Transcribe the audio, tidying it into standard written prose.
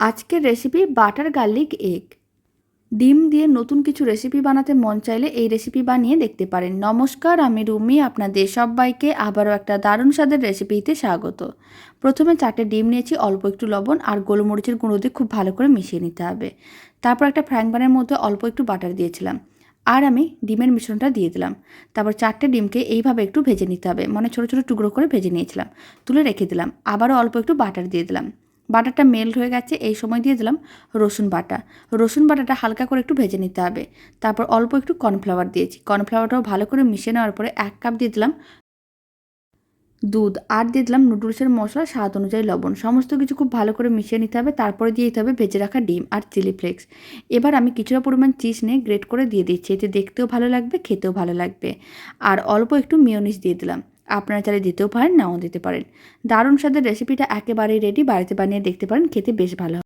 আজকের recipe butter garlic egg. ডিম দিয়ে নতুন কিছু রেসিপি বানাতে মন চাইলে এই রেসিপি বানিয়ে দেখতে পারেন। নমস্কার, আমি রুমি। আপনাদের সবাইকে আবারও একটা দারুণ স্বাদের রেসিপিতে স্বাগত। প্রথমে 4টে ডিম নিয়েছি, অল্প একটু লবণ আর গোলমরিচের গুঁড়ো দিয়ে খুব ভালো করে মিশিয়ে নিতে হবে। তারপর একটা ফ্রাইং প্যানের মধ্যে অল্প একটু বাটার দিয়েছিলাম, আর আমি ডিমের মিশ্রণটা দিয়ে দিলাম। তারপর 4টে ডিমকে এইভাবে একটু ভেজে নিতে হবে, মানে ছোটো ছোটো টুকরো করে ভেজে নিয়েছিলাম, তুলে রেখে দিলাম। আবারও অল্প একটু বাটার দিয়ে দিলাম। বাটারটা মেল্ট হয়ে গেছে, এই সময় দিয়ে দিলাম রসুন বাটা। রসুন বাটাটা হালকা করে একটু ভেজে নিতে হবে। তারপর অল্প একটু কর্নফ্লাওয়ার দিয়েছি, কর্নফ্লাওয়ারটাও ভালো করে মিশিয়ে নেওয়ার পরে 1 কাপ দিয়ে দিলাম দুধ, আর দিয়ে দিলাম নুডলসের মশলা, স্বাদ অনুযায়ী লবণ। সমস্ত কিছু খুব ভালো করে মিশিয়ে নিতে হবে। তারপরে দিয়ে দিতে হবে ভেজে রাখা ডিম আর চিলি ফ্লেক্স। এবার আমি কিছুটা পরিমাণ চিজ নিয়ে গ্রেট করে দিয়ে দিচ্ছি, এতে দেখতেও ভালো লাগবে, খেতেও ভালো লাগবে। আর অল্প একটু মেয়োনিজ দিয়ে দিলাম, আপনারা চাইলে দিতেও পারেন, নাও দিতে পারেন। দারুণ স্বাদের রেসিপিটা একেবারেই রেডি, বাড়িতে বানিয়ে দেখতে পারেন, খেতে বেশ ভালো হয়।